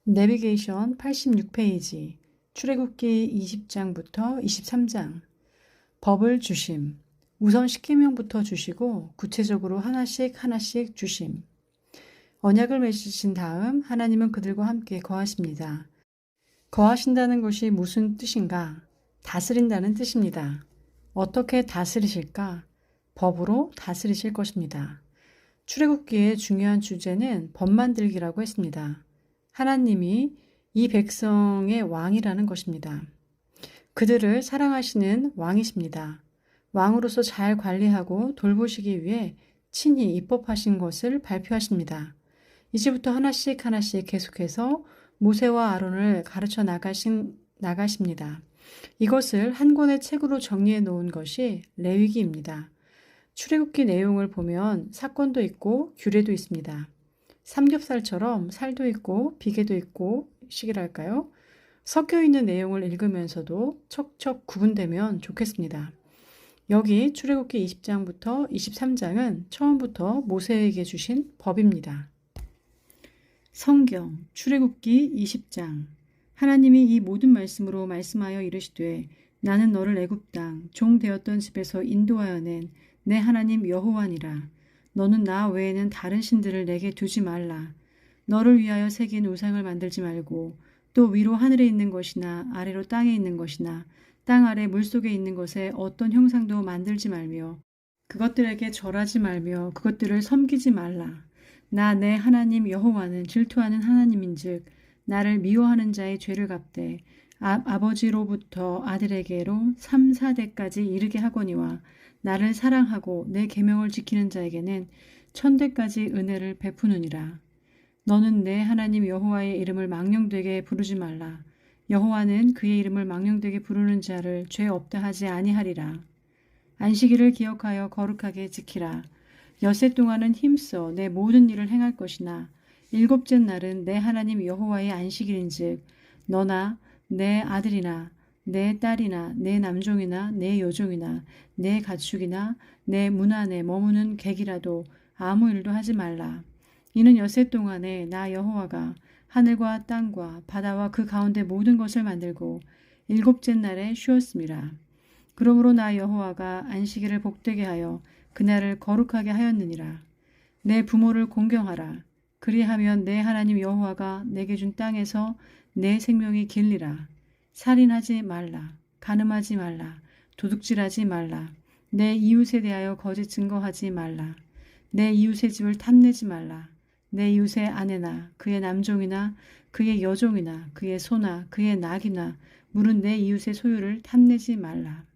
내비게이션 86페이지, 출애굽기 20장부터 23장. 법을 주심. 우선 십계명부터 주시고 구체적으로 하나씩 하나씩 주심. 언약을 맺으신 다음 하나님은 그들과 함께 거하십니다. 거하신다는 것이 무슨 뜻인가? 다스린다는 뜻입니다. 어떻게 다스리실까? 법으로 다스리실 것입니다. 출애굽기의 중요한 주제는 법 만들기라고 했습니다. 하나님이 이 백성의 왕이라는 것입니다. 그들을 사랑하시는 왕이십니다. 왕으로서 잘 관리하고 돌보시기 위해 친히 입법하신 것을 발표하십니다. 이제부터 하나씩 하나씩 계속해서 모세와 아론을 가르쳐 나가십니다. 이것을 한 권의 책으로 정리해 놓은 것이 레위기입니다. 출애굽기 내용을 보면 사건도 있고 규례도 있습니다. 삼겹살처럼 살도 있고 비계도 있고 식이랄까요? 섞여 있는 내용을 읽으면서도 척척 구분되면 좋겠습니다. 여기 출애굽기 20장부터 23장은 처음부터 모세에게 주신 법입니다. 성경 출애굽기 20장. 하나님이 이 모든 말씀으로 말씀하여 이르시되 나는 너를 애굽 땅 종 되었던 집에서 인도하여 낸 내 하나님 여호와니라. 너는 나 외에는 다른 신들을 내게 두지 말라. 너를 위하여 새긴 우상을 만들지 말고 또 위로 하늘에 있는 것이나 아래로 땅에 있는 것이나 땅 아래 물속에 있는 것에 어떤 형상도 만들지 말며 그것들에게 절하지 말며 그것들을 섬기지 말라. 나 내 하나님 여호와는 질투하는 하나님인즉 나를 미워하는 자의 죄를 갚되 아버지로부터 아들에게로 3, 4대까지 이르게 하거니와 나를 사랑하고 내 계명을 지키는 자에게는 1000대까지 은혜를 베푸느니라. 너는 내 하나님 여호와의 이름을 망령되게 부르지 말라. 여호와는 그의 이름을 망령되게 부르는 자를 죄 없다 하지 아니하리라. 안식일을 기억하여 거룩하게 지키라. 엿새 동안은 힘써 내 모든 일을 행할 것이나 일곱째 날은 내 하나님 여호와의 안식일인즉 너나 내 아들이나 내 딸이나 내 남종이나 내 여종이나 내 가축이나 내 문 안에 머무는 객이라도 아무 일도 하지 말라. 이는 엿새 동안에 나 여호와가 하늘과 땅과 바다와 그 가운데 모든 것을 만들고 일곱째 날에 쉬었음이라. 그러므로 나 여호와가 안식일을 복되게 하여 그날을 거룩하게 하였느니라. 내 부모를 공경하라. 그리하면 내 하나님 여호와가 내게 준 땅에서 내 생명이 길리라. 살인하지 말라. 간음하지 말라. 도둑질하지 말라. 내 이웃에 대하여 거짓 증거하지 말라. 내 이웃의 집을 탐내지 말라. 내 이웃의 아내나 그의 남종이나 그의 여종이나 그의 소나 그의 낙이나 물은 내 이웃의 소유를 탐내지 말라.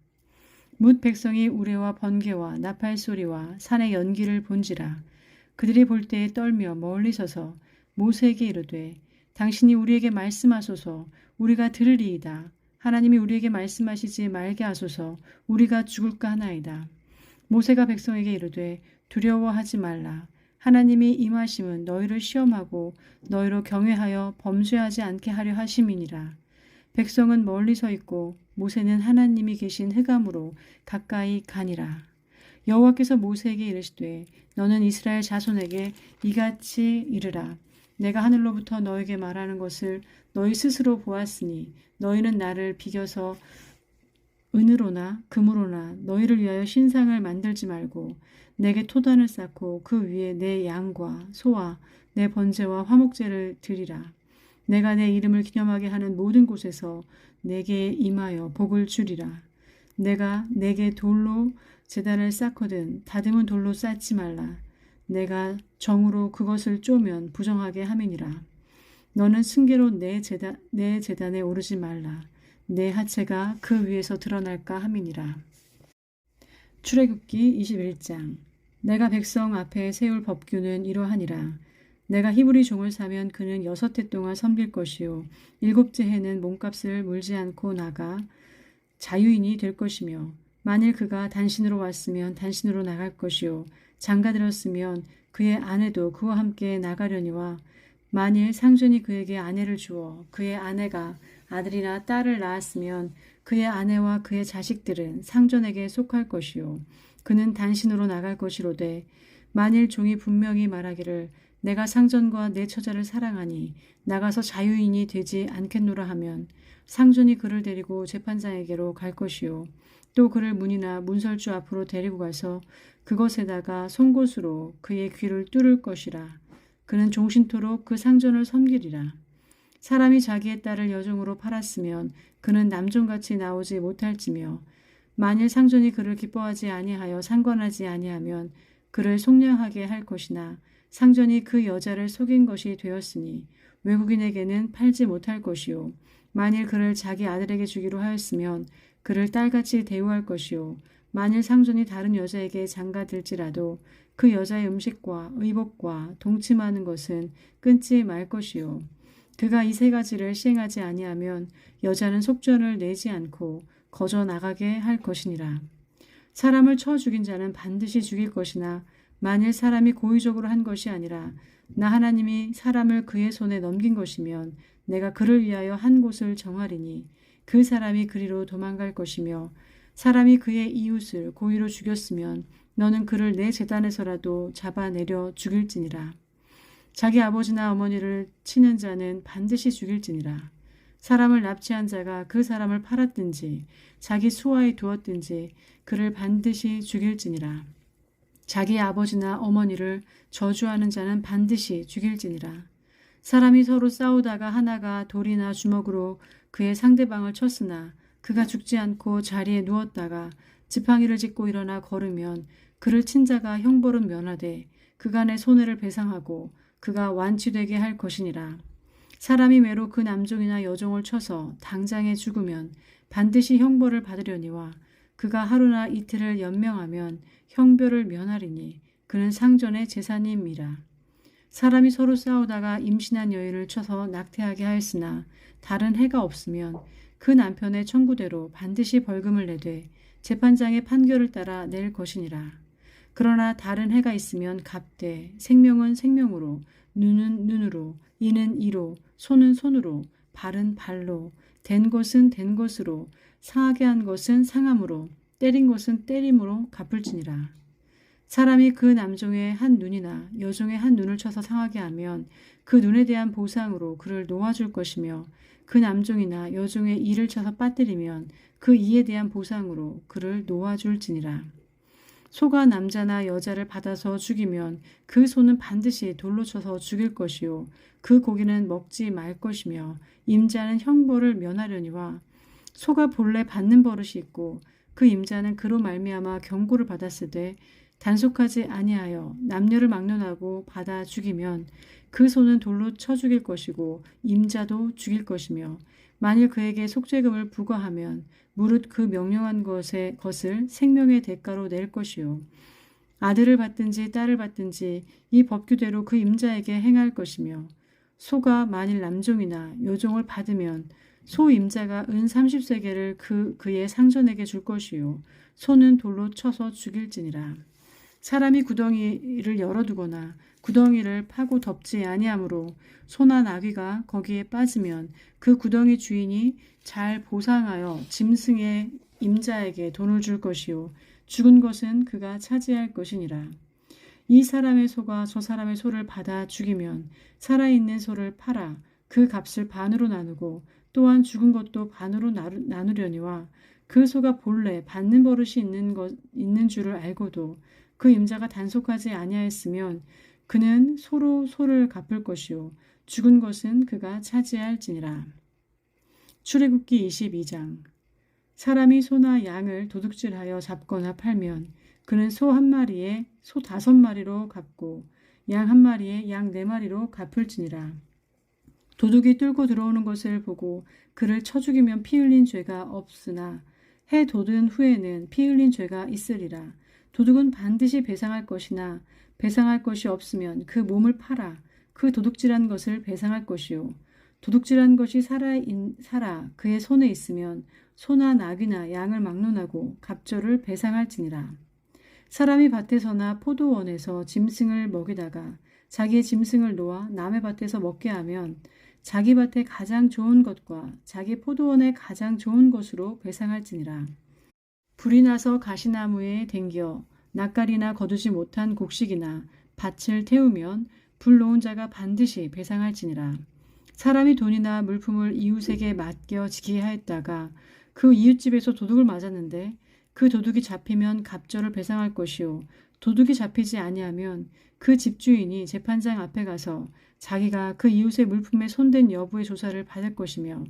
뭇 백성이 우레와 번개와 나팔 소리와 산의 연기를 본지라. 그들이 볼 때에 떨며 멀리 서서 모세에게 이르되 당신이 우리에게 말씀하소서 우리가 들으리이다. 하나님이 우리에게 말씀하시지 말게 하소서 우리가 죽을까 하나이다. 모세가 백성에게 이르되 두려워하지 말라. 하나님이 임하심은 너희를 시험하고 너희로 경외하여 범죄하지 않게 하려 하심이니라. 백성은 멀리 서 있고 모세는 하나님이 계신 흑암으로 가까이 가니라. 여호와께서 모세에게 이르시되 너는 이스라엘 자손에게 이같이 이르라. 내가 하늘로부터 너에게 말하는 것을 너희 스스로 보았으니 너희는 나를 비겨서 은으로나 금으로나 너희를 위하여 신상을 만들지 말고 내게 토단을 쌓고 그 위에 내 양과 소와 내 번제와 화목제를 드리라. 내가 내 이름을 기념하게 하는 모든 곳에서 내게 임하여 복을 주리라. 내가 내게 돌로 제단을 쌓거든 다듬은 돌로 쌓지 말라. 내가 정으로 그것을 쪼면 부정하게 함이니라. 너는 승계로 내 제단에 오르지 말라. 내 하체가 그 위에서 드러날까 함이니라. 출애굽기 21장. 내가 백성 앞에 세울 법규는 이러하니라. 내가 히브리 종을 사면 그는 6해 동안 섬길 것이요 7째 해는 몸값을 물지 않고 나가 자유인이 될 것이며 만일 그가 단신으로 왔으면 단신으로 나갈 것이요 장가들었으면 그의 아내도 그와 함께 나가려니와 만일 상전이 그에게 아내를 주어 그의 아내가 아들이나 딸을 낳았으면 그의 아내와 그의 자식들은 상전에게 속할 것이요 그는 단신으로 나갈 것이로되 만일 종이 분명히 말하기를 내가 상전과 내 처자를 사랑하니 나가서 자유인이 되지 않겠노라 하면 상전이 그를 데리고 재판장에게로 갈 것이요 또 그를 문이나 문설주 앞으로 데리고 가서 그것에다가 송곳으로 그의 귀를 뚫을 것이라. 그는 종신토록 그 상전을 섬기리라. 사람이 자기의 딸을 여종으로 팔았으면 그는 남종같이 나오지 못할지며 만일 상전이 그를 기뻐하지 아니하여 상관하지 아니하면 그를 속량하게 할 것이나 상전이 그 여자를 속인 것이 되었으니 외국인에게는 팔지 못할 것이요 만일 그를 자기 아들에게 주기로 하였으면 그를 딸같이 대우할 것이요 만일 상전이 다른 여자에게 장가들지라도 그 여자의 음식과 의복과 동침하는 것은 끊지 말 것이요 그가 이 세 가지를 시행하지 아니하면 여자는 속전을 내지 않고 거저 나가게 할 것이니라. 사람을 쳐 죽인 자는 반드시 죽일 것이나 만일 사람이 고의적으로 한 것이 아니라 나 하나님이 사람을 그의 손에 넘긴 것이면 내가 그를 위하여 한 곳을 정하리니 그 사람이 그리로 도망갈 것이며 사람이 그의 이웃을 고의로 죽였으면 너는 그를 내 제단에서라도 잡아내려 죽일지니라. 자기 아버지나 어머니를 치는 자는 반드시 죽일지니라. 사람을 납치한 자가 그 사람을 팔았든지 자기 수하에 두었든지 그를 반드시 죽일지니라. 자기 아버지나 어머니를 저주하는 자는 반드시 죽일지니라. 사람이 서로 싸우다가 하나가 돌이나 주먹으로 그의 상대방을 쳤으나 그가 죽지 않고 자리에 누웠다가 지팡이를 짚고 일어나 걸으면 그를 친 자가 형벌은 면하되 그간의 손해를 배상하고 그가 완치되게 할 것이니라. 사람이 매로 그 남종이나 여종을 쳐서 당장에 죽으면 반드시 형벌을 받으려니와 그가 하루나 이틀을 연명하면 형벌을 면하리니 그는 상전의 재산임이라. 사람이 서로 싸우다가 임신한 여인을 쳐서 낙태하게 하였으나 다른 해가 없으면 그 남편의 청구대로 반드시 벌금을 내되 재판장의 판결을 따라 낼 것이니라. 그러나 다른 해가 있으면 갚되 생명은 생명으로 눈은 눈으로 이는 이로 손은 손으로 발은 발로 된 것은 된 것으로 상하게 한 것은 상함으로 때린 것은 때림으로 갚을지니라. 사람이 그 남종의 한 눈이나 여종의 한 눈을 쳐서 상하게 하면 그 눈에 대한 보상으로 그를 놓아줄 것이며 그 남종이나 여종의 이를 쳐서 빠뜨리면 그 이에 대한 보상으로 그를 놓아줄지니라. 소가 남자나 여자를 받아서 죽이면 그 소는 반드시 돌로 쳐서 죽일 것이요 그 고기는 먹지 말 것이며 임자는 형벌을 면하려니와 소가 본래 받는 버릇이 있고 그 임자는 그로 말미암아 경고를 받았으되 단속하지 아니하여 남녀를 막론하고 받아 죽이면 그 소는 돌로 쳐 죽일 것이고 임자도 죽일 것이며 만일 그에게 속죄금을 부과하면 무릇 그 명령한 것을 생명의 대가로 낼 것이요 아들을 받든지 딸을 받든지 이 법규대로 그 임자에게 행할 것이며 소가 만일 남종이나 여종을 받으면 소 임자가 은 30세겔을 그의 상전에게 줄 것이요 소는 돌로 쳐서 죽일지니라. 사람이 구덩이를 열어두거나 구덩이를 파고 덮지 아니하므로 소나 나귀가 거기에 빠지면 그 구덩이 주인이 잘 보상하여 짐승의 임자에게 돈을 줄 것이요 죽은 것은 그가 차지할 것이니라. 이 사람의 소가 저 사람의 소를 받아 죽이면 살아있는 소를 팔아 그 값을 반으로 나누고 또한 죽은 것도 반으로 나누려니와 그 소가 본래 받는 버릇이 있는 줄을 알고도 그 임자가 단속하지 아니하였으면 그는 소로 소를 갚을 것이요 죽은 것은 그가 차지할지니라. 출애굽기 22장. 사람이 소나 양을 도둑질하여 잡거나 팔면 그는 소 한 마리에 소 5마리로 갚고 양 한 마리에 양 4마리로 갚을지니라. 도둑이 뚫고 들어오는 것을 보고 그를 쳐 죽이면 피 흘린 죄가 없으나 해 돋은 후에는 피 흘린 죄가 있으리라. 도둑은 반드시 배상할 것이나 배상할 것이 없으면 그 몸을 팔아 그 도둑질한 것을 배상할 것이요 도둑질한 것이 살아 그의 손에 있으면 소나 나귀나 양을 막론하고 갑절을 배상할지니라. 사람이 밭에서나 포도원에서 짐승을 먹이다가 자기의 짐승을 놓아 남의 밭에서 먹게 하면 자기 밭에 가장 좋은 것과 자기 포도원에 가장 좋은 것으로 배상할지니라. 불이 나서 가시나무에 댕겨 낯가리나 거두지 못한 곡식이나 밭을 태우면 불 놓은 자가 반드시 배상할지니라. 사람이 돈이나 물품을 이웃에게 맡겨 지키게 하였다가 그 이웃집에서 도둑을 맞았는데 그 도둑이 잡히면 갑절을 배상할 것이요 도둑이 잡히지 아니하면 그 집주인이 재판장 앞에 가서 자기가 그 이웃의 물품에 손댄 여부의 조사를 받을 것이며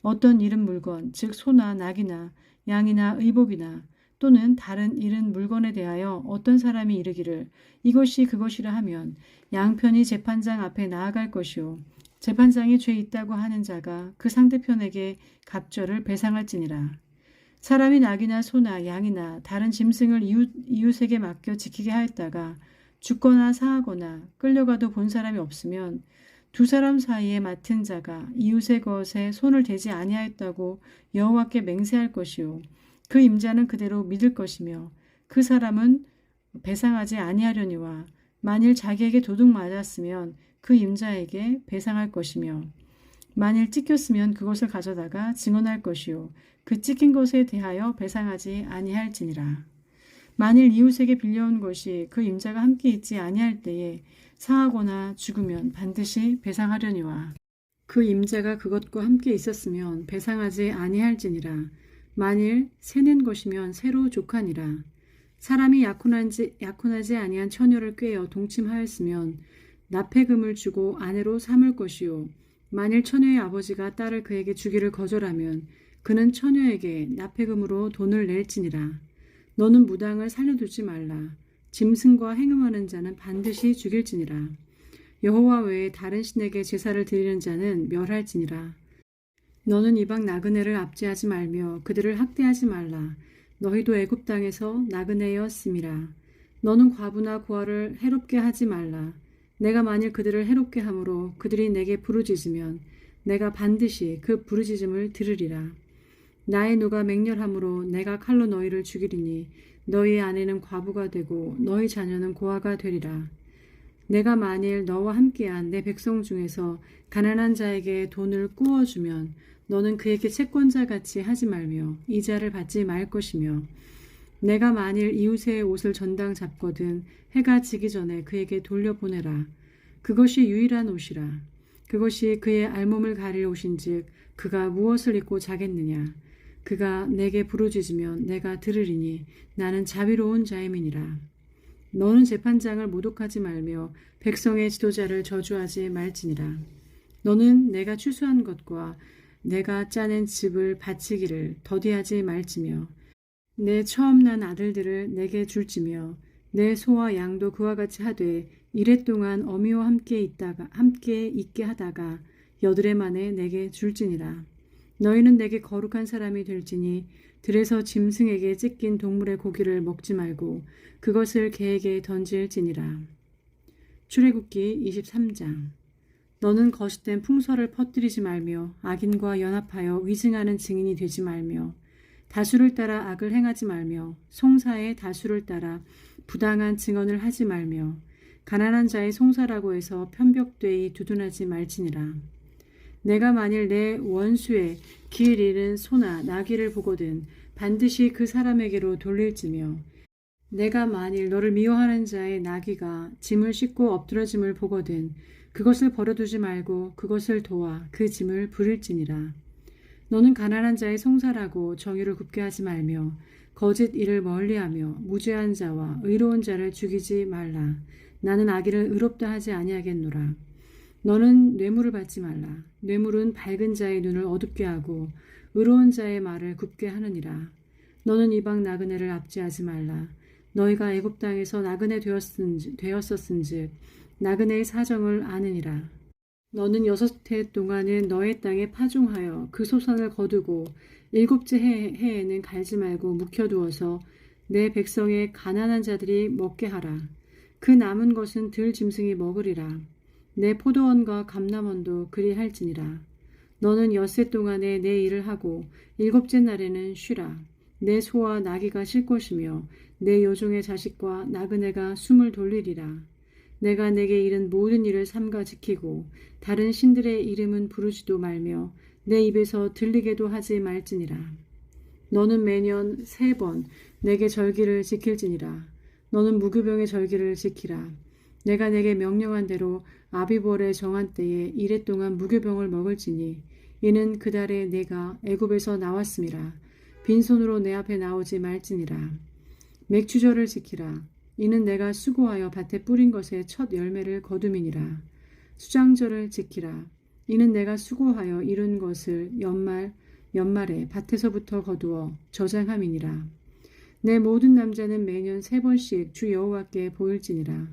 어떤 잃은 물건 즉 소나 낙이나 양이나 의복이나 또는 다른 잃은 물건에 대하여 어떤 사람이 이르기를 이것이 그것이라 하면 양편이 재판장 앞에 나아갈 것이요 재판장이 죄 있다고 하는 자가 그 상대편에게 갑절을 배상할지니라. 사람이 낙이나 소나 양이나 다른 짐승을 이웃에게 맡겨 지키게 하였다가 죽거나 상하거나 끌려가도 본 사람이 없으면 두 사람 사이에 맡은 자가 이웃의 것에 손을 대지 아니하였다고 여호와께 맹세할 것이요 그 임자는 그대로 믿을 것이며 그 사람은 배상하지 아니하려니와 만일 자기에게 도둑 맞았으면 그 임자에게 배상할 것이며 만일 찢겼으면 그것을 가져다가 증언할 것이요 그 찢긴 것에 대하여 배상하지 아니할지니라. 만일 이웃에게 빌려온 것이 그 임자가 함께 있지 아니할 때에 상하거나 죽으면 반드시 배상하려니와 그 임자가 그것과 함께 있었으면 배상하지 아니할지니라. 만일 새낸 것이면 새로 족하니라. 사람이 약혼하지 아니한 처녀를 꾀어 동침하였으면 납폐금을 주고 아내로 삼을 것이요 만일 처녀의 아버지가 딸을 그에게 주기를 거절하면 그는 처녀에게 납폐금으로 돈을 낼지니라. 너는 무당을 살려두지 말라. 짐승과 행음하는 자는 반드시 죽일지니라. 여호와 외에 다른 신에게 제사를 드리는 자는 멸할지니라. 너는 이방 나그네를 압제하지 말며 그들을 학대하지 말라. 너희도 애굽 땅에서 나그네였음이라. 너는 과부나 고아를 해롭게 하지 말라. 내가 만일 그들을 해롭게 함으로 그들이 내게 부르짖으면 내가 반드시 그 부르짖음을 들으리라. 나의 누가 맹렬함으로 내가 칼로 너희를 죽이리니 너희 아내는 과부가 되고 너희 자녀는 고아가 되리라. 내가 만일 너와 함께한 내 백성 중에서 가난한 자에게 돈을 꾸어주면 너는 그에게 채권자같이 하지 말며 이자를 받지 말 것이며 내가 만일 이웃의 옷을 전당 잡거든 해가 지기 전에 그에게 돌려보내라. 그것이 유일한 옷이라. 그것이 그의 알몸을 가릴 옷인즉 그가 무엇을 입고 자겠느냐. 그가 내게 부르짖으면 내가 들으리니 나는 자비로운 자임이니라. 너는 재판장을 모독하지 말며 백성의 지도자를 저주하지 말지니라. 너는 내가 추수한 것과 내가 짜낸 즙을 바치기를 더디하지 말지며 내 처음 난 아들들을 내게 줄지며 내 소와 양도 그와 같이 하되 이랫동안 어미와 함께 있게 하다가 여드레 만에 내게 줄지니라. 너희는 내게 거룩한 사람이 될지니 들에서 짐승에게 찢긴 동물의 고기를 먹지 말고 그것을 개에게 던질지니라. 출애굽기 23장. 너는 거짓된 풍설을 퍼뜨리지 말며 악인과 연합하여 위증하는 증인이 되지 말며 다수를 따라 악을 행하지 말며 송사의 다수를 따라 부당한 증언을 하지 말며 가난한 자의 송사라고 해서 편벽되이 두둔하지 말지니라. 내가 만일 내 원수의 길 잃은 소나 나귀를 보거든 반드시 그 사람에게로 돌릴지며 내가 만일 너를 미워하는 자의 나귀가 짐을 싣고 엎드러짐을 보거든 그것을 버려두지 말고 그것을 도와 그 짐을 부릴지니라. 너는 가난한 자의 송사라고 정의를 굽게 하지 말며 거짓 일을 멀리하며 무죄한 자와 의로운 자를 죽이지 말라. 나는 악인을 의롭다 하지 아니하겠노라. 너는 뇌물을 받지 말라. 뇌물은 밝은 자의 눈을 어둡게 하고 의로운 자의 말을 굽게 하느니라. 너는 이방 나그네를 압제하지 말라. 너희가 애굽 땅에서 나그네 되었었은즉 나그네의 사정을 아느니라. 너는 6해 동안은 너의 땅에 파종하여 그 소산을 거두고 7째 해에는 갈지 말고 묵혀두어서 내 백성의 가난한 자들이 먹게 하라. 그 남은 것은 들 짐승이 먹으리라. 내 포도원과 감람원도 그리할지니라. 너는 6해 동안에 내 일을 하고 7째 날에는 쉬라. 내 소와 나귀가 쉴 것이며 내 요종의 자식과 나그네가 숨을 돌리리라. 내가 내게 이른 모든 일을 삼가 지키고 다른 신들의 이름은 부르지도 말며 내 입에서 들리게도 하지 말지니라. 너는 매년 3번 내게 절기를 지킬지니라. 너는 무교병의 절기를 지키라. 내가 내게 명령한 대로 아비벌의 정한 때에 이레 동안 무교병을 먹을지니 이는 그달에 내가 애굽에서 나왔음이라. 빈손으로 내 앞에 나오지 말지니라. 맥추절을 지키라. 이는 내가 수고하여 밭에 뿌린 것의 첫 열매를 거둠이니라. 수장절을 지키라. 이는 내가 수고하여 이룬 것을 연말에 밭에서부터 거두어 저장함이니라. 내 모든 남자는 매년 3번씩 주 여호와께 보일지니라.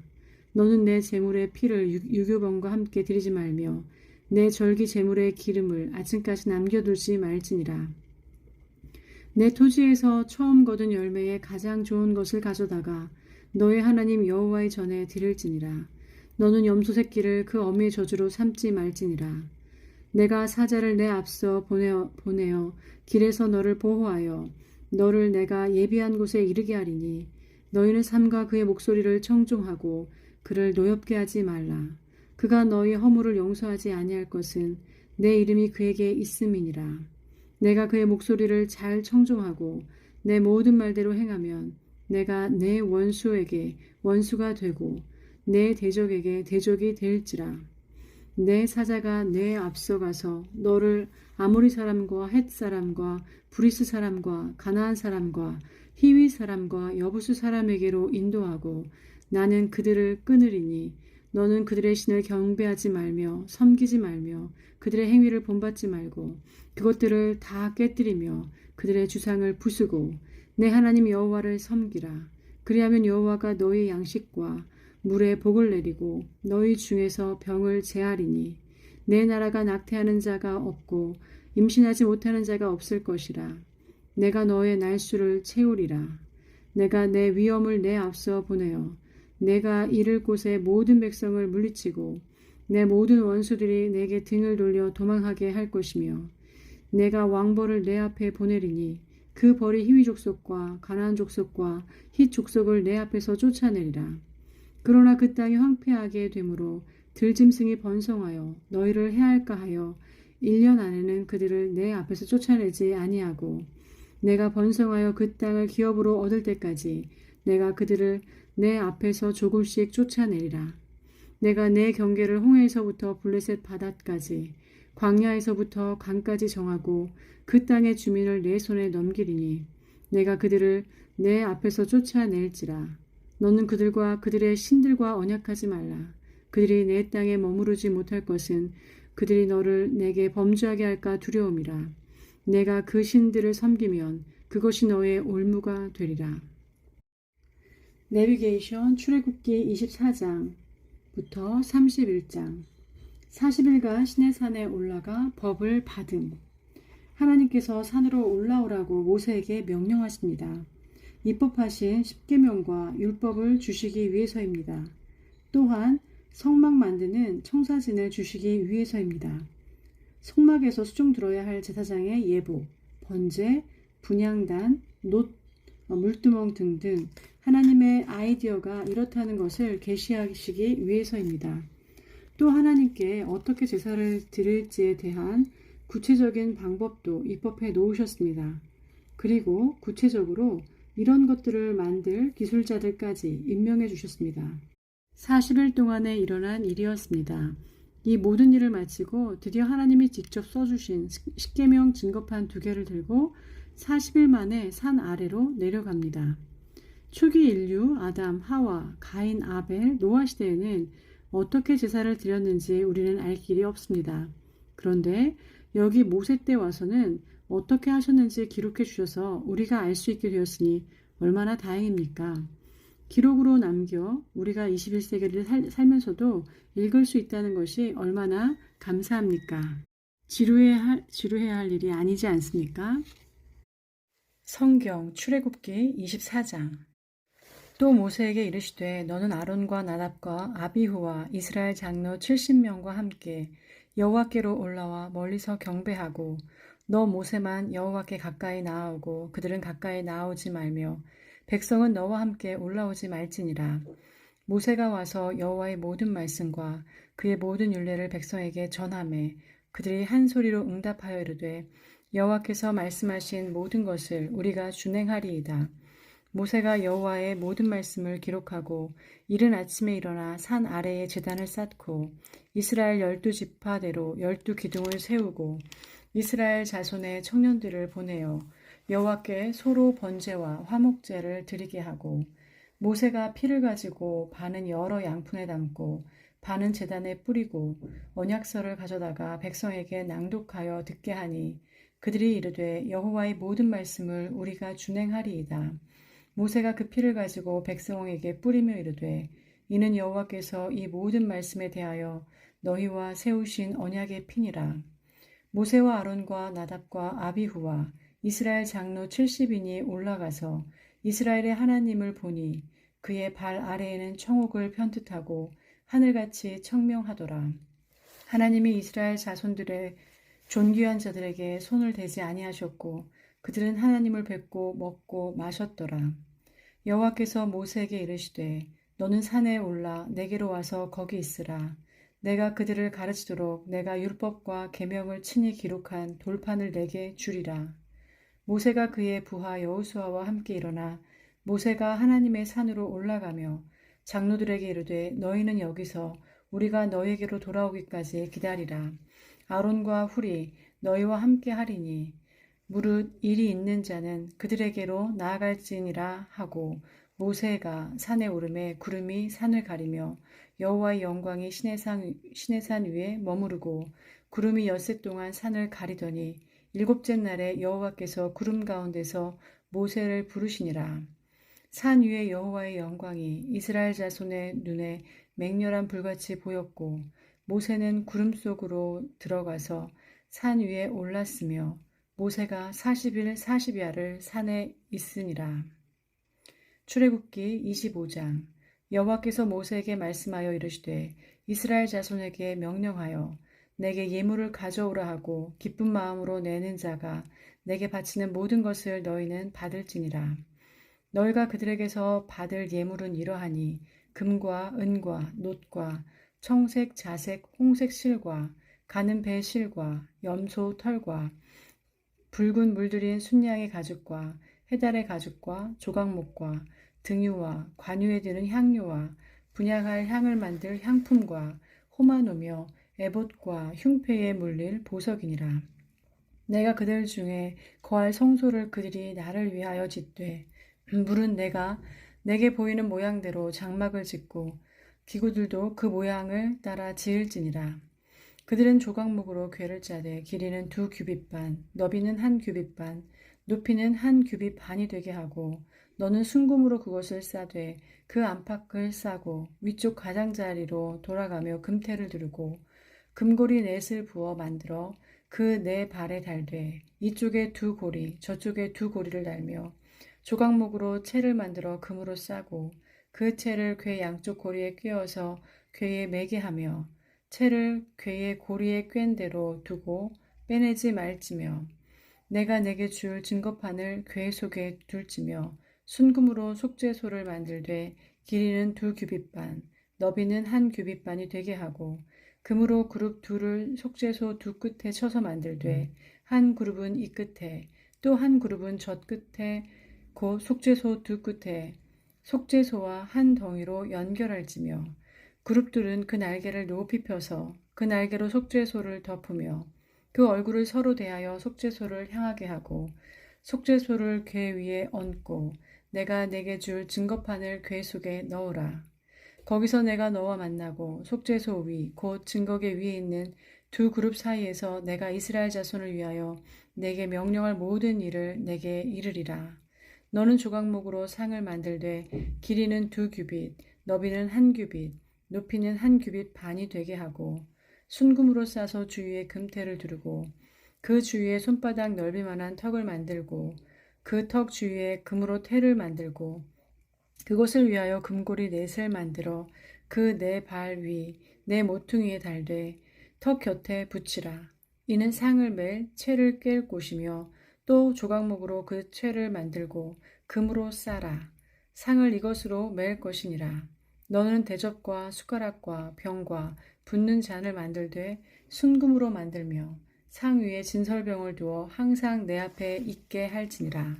너는 내 제물의 피를 유교범과 함께 드리지 말며 내 절기 제물의 기름을 아침까지 남겨두지 말지니라. 내 토지에서 처음 거둔 열매의 가장 좋은 것을 가져다가 너의 하나님 여호와의 전에 드릴지니라. 너는 염소 새끼를 그 어미의 저주로 삼지 말지니라. 내가 사자를 내 앞서 보내어 길에서 너를 보호하여 너를 내가 예비한 곳에 이르게 하리니 너희는 삼가 그의 목소리를 청종하고 그를 노엽게 하지 말라. 그가 너희 허물을 용서하지 아니할 것은 내 이름이 그에게 있음이니라. 내가 그의 목소리를 잘 청종하고 내 모든 말대로 행하면 내가 내 원수에게 원수가 되고 내 대적에게 대적이 될지라. 내 사자가 내 앞서가서 너를 아모리 사람과 헷 사람과 브리스 사람과 가나안 사람과 히위 사람과 여부수 사람에게로 인도하고 나는 그들을 끊으리니 너는 그들의 신을 경배하지 말며 섬기지 말며 그들의 행위를 본받지 말고 그것들을 다 깨뜨리며 그들의 주상을 부수고 내 하나님 여호와를 섬기라. 그리하면 여호와가 너희 양식과 물에 복을 내리고 너희 중에서 병을 제하리니 내 나라가 낙태하는 자가 없고 임신하지 못하는 자가 없을 것이라. 내가 너의 날수를 채우리라. 내가 내 위엄을 내 앞서 보내어 내가 이를 곳의 모든 백성을 물리치고 내 모든 원수들이 내게 등을 돌려 도망하게 할 것이며 내가 왕벌을 내 앞에 보내리니 그 벌이 히위 족속과 가나안 족속과 힛 족속을 내 앞에서 쫓아내리라. 그러나 그 땅이 황폐하게 되므로 들짐승이 번성하여 너희를 해할까 하여 1년 안에는 그들을 내 앞에서 쫓아내지 아니하고 내가 번성하여 그 땅을 기업으로 얻을 때까지 내가 그들을 내 앞에서 조금씩 쫓아내리라. 내가 내 경계를 홍해에서부터 블레셋 바닷까지 광야에서부터 강까지 정하고 그 땅의 주민을 내 손에 넘기리니 내가 그들을 내 앞에서 쫓아낼지라. 너는 그들과 그들의 신들과 언약하지 말라. 그들이 내 땅에 머무르지 못할 것은 그들이 너를 내게 범죄하게 할까 두려움이라. 내가 그 신들을 섬기면 그것이 너의 올무가 되리라. 내비게이션 출애굽기 24장부터 31장 40일간 시내산에 올라가 법을 받음. 하나님께서 산으로 올라오라고 모세에게 명령하십니다. 입법하신 십계명과 율법을 주시기 위해서입니다. 또한 성막 만드는 청사진을 주시기 위해서입니다. 성막에서 수종 들어야 할 제사장의 예복, 번제, 분향단, 놋, 물두멍 등등 하나님의 아이디어가 이렇다는 것을 계시하시기 위해서입니다. 또 하나님께 어떻게 제사를 드릴지에 대한 구체적인 방법도 입법해 놓으셨습니다. 그리고 구체적으로 이런 것들을 만들 기술자들까지 임명해 주셨습니다. 40일 동안에 일어난 일이었습니다. 이 모든 일을 마치고 드디어 하나님이 직접 써주신 십계명 증거판 2개를 들고 40일 만에 산 아래로 내려갑니다. 초기 인류 아담, 하와, 가인, 아벨, 노아 시대에는 어떻게 제사를 드렸는지 우리는 알 길이 없습니다. 그런데 여기 모세 때 와서는 어떻게 하셨는지 기록해 주셔서 우리가 알 수 있게 되었으니 얼마나 다행입니까? 기록으로 남겨 우리가 21세기를 살면서도 읽을 수 있다는 것이 얼마나 감사합니까? 지루해야 할 일이 아니지 않습니까? 성경 출애굽기 24장. 또 모세에게 이르시되 너는 아론과 나답과 아비후와 이스라엘 장로 70명과 함께 여호와께로 올라와 멀리서 경배하고 너 모세만 여호와께 가까이 나아오고 그들은 가까이 나아오지 말며 백성은 너와 함께 올라오지 말지니라. 모세가 와서 여호와의 모든 말씀과 그의 모든 율례를 백성에게 전하매 그들이 한 소리로 응답하여 이르되 여호와께서 말씀하신 모든 것을 우리가 준행하리이다. 모세가 여호와의 모든 말씀을 기록하고 이른 아침에 일어나 산 아래에 제단을 쌓고 이스라엘 12지파대로 12기둥을 세우고 이스라엘 자손의 청년들을 보내어 여호와께 소로 번제와 화목제를 드리게 하고 모세가 피를 가지고 반은 여러 양푼에 담고 반은 제단에 뿌리고 언약서를 가져다가 백성에게 낭독하여 듣게 하니 그들이 이르되 여호와의 모든 말씀을 우리가 준행하리이다. 모세가 그 피를 가지고 백성에게 뿌리며 이르되 이는 여호와께서 이 모든 말씀에 대하여 너희와 세우신 언약의 피니라. 모세와 아론과 나답과 아비후와 이스라엘 장로 70인이 올라가서 이스라엘의 하나님을 보니 그의 발 아래에는 청옥을 편뜻하고 하늘같이 청명하더라. 하나님이 이스라엘 자손들의 존귀한 자들에게 손을 대지 아니하셨고 그들은 하나님을 뵙고 먹고 마셨더라. 여호와께서 모세에게 이르시되 너는 산에 올라 내게로 와서 거기 있으라. 내가 그들을 가르치도록 내가 율법과 계명을 친히 기록한 돌판을 내게 주리라. 모세가 그의 부하 여호수아와 함께 일어나 모세가 하나님의 산으로 올라가며 장로들에게 이르되 너희는 여기서 우리가 너희에게로 돌아오기까지 기다리라. 아론과 훌이 너희와 함께 하리니 무릇 일이 있는 자는 그들에게로 나아갈지니라 하고 모세가 산에 오르매 구름이 산을 가리며 여호와의 영광이 시내 산 위에 머무르고 구름이 엿새 동안 산을 가리더니 일곱째 날에 여호와께서 구름 가운데서 모세를 부르시니라. 산 위에 여호와의 영광이 이스라엘 자손의 눈에 맹렬한 불같이 보였고 모세는 구름 속으로 들어가서 산 위에 올랐으며 모세가 40일 40야를 산에 있으니라. 출애굽기 25장. 여호와께서 모세에게 말씀하여 이르시되 이스라엘 자손에게 명령하여 내게 예물을 가져오라 하고 기쁜 마음으로 내는 자가 내게 바치는 모든 것을 너희는 받을지니라. 너희가 그들에게서 받을 예물은 이러하니 금과 은과 놋과 청색 자색 홍색 실과 가는 배 실과 염소 털과 붉은 물들인 순양의 가죽과 해달의 가죽과 조각목과 등유와 관유에 드는 향료와 분향할 향을 만들 향품과 호마노며 에봇과 흉패에 물릴 보석이니라. 내가 그들 중에 거할 성소를 그들이 나를 위하여 짓되 물은 내가 내게 보이는 모양대로 장막을 짓고 기구들도 그 모양을 따라 지을지니라. 그들은 조각목으로 궤를 짜되 길이는 2규빗 반, 너비는 1규빗 반, 높이는 1규빗 반이 되게 하고 너는 순금으로 그것을 싸되 그 안팎을 싸고 위쪽 가장자리로 돌아가며 금태를 두르고 금고리 넷을 부어 만들어 그 네 발에 달되 이쪽에 2고리 저쪽에 2고리를 달며 조각목으로 채를 만들어 금으로 싸고 그 채를 궤 양쪽 고리에 꿰어서 궤에 매게 하며 채를 궤의 고리에 꿰은 대로 두고 빼내지 말지며 내가 내게 줄 증거판을 궤 속에 둘지며 순금으로 속죄소를 만들되 길이는 2규빗 반, 너비는 1규빗 반이 되게 하고 금으로 그룹 둘을 속죄소 두 끝에 쳐서 만들되 한 그룹은 이 끝에 또 한 그룹은 저 끝에 곧 속죄소 두 끝에 속죄소와 한 덩이로 연결할지며 그룹들은 그 날개를 높이 펴서 그 날개로 속죄소를 덮으며 그 얼굴을 서로 대하여 속죄소를 향하게 하고 속죄소를 궤 위에 얹고 내가 내게 줄 증거판을 궤 속에 넣으라. 거기서 내가 너와 만나고 속죄소 위 곧 증거궤 위에 있는 두 그룹 사이에서 내가 이스라엘 자손을 위하여 내게 명령할 모든 일을 내게 이르리라. 너는 조각목으로 상을 만들되 길이는 2규빗, 너비는 1규빗, 높이는 1규빗 반이 되게 하고 순금으로 싸서 주위에 금태를 두르고 그 주위에 손바닥 넓이만한 턱을 만들고 그 턱 주위에 금으로 태를 만들고 그것을 위하여 금고리 넷을 만들어 그 네 발 위, 네 모퉁이에 달되 턱 곁에 붙이라. 이는 상을 맬 채를 꿰을 곳이며 또 조각목으로 그 채를 만들고 금으로 싸라. 상을 이것으로 맬 것이니라. 너는 대접과 숟가락과 병과 붓는 잔을 만들되 순금으로 만들며 상 위에 진설병을 두어 항상 내 앞에 있게 할지니라.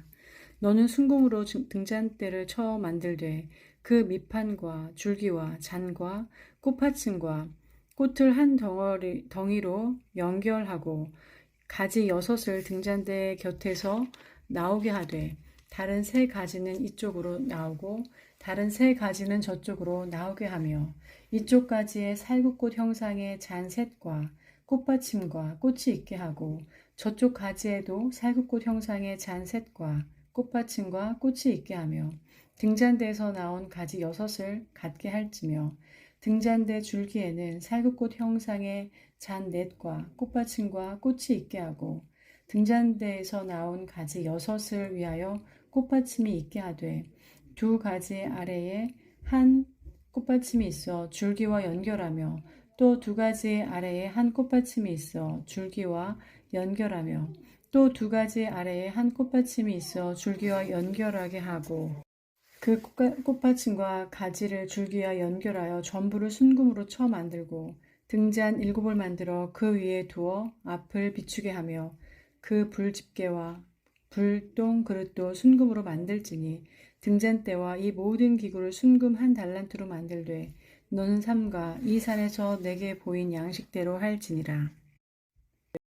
너는 순금으로 등잔대를 쳐 만들되 그 밑판과 줄기와 잔과 꽃받침과 꽃을 한 덩이로 연결하고 가지 6을 등잔대 곁에서 나오게 하되 다른 3가지는 이쪽으로 나오고 다른 3가지는 저쪽으로 나오게 하며 이쪽 가지에 살구꽃 형상의 잔 셋과 꽃받침과 꽃이 있게 하고 저쪽 가지에도 살구꽃 형상의 잔 셋과 꽃받침과 꽃이 있게 하며 등잔대에서 나온 가지 6을 갖게 할지며 등잔대 줄기에는 살구꽃 형상의 잔 넷과 꽃받침과 꽃이 있게 하고 등잔대에서 나온 가지 6을 위하여 꽃받침이 있게 하되 2가지 아래에 한 꽃받침이 있어 줄기와 연결하며 또 2가지 아래에 한 꽃받침이 있어 줄기와 연결하며 또 2가지 아래에 한 꽃받침이 있어 줄기와 연결하게 하고 그 꽃받침과 가지를 줄기와 연결하여 전부를 순금으로 쳐 만들고 등잔 7을 만들어 그 위에 두어 앞을 비추게 하며 그 불집게와 불똥 그릇도 순금으로 만들지니 등잔대와 이 모든 기구를 순금 1달란트로 만들되 너는 삼가 이 산에서 내게 보인 양식대로 할지니라.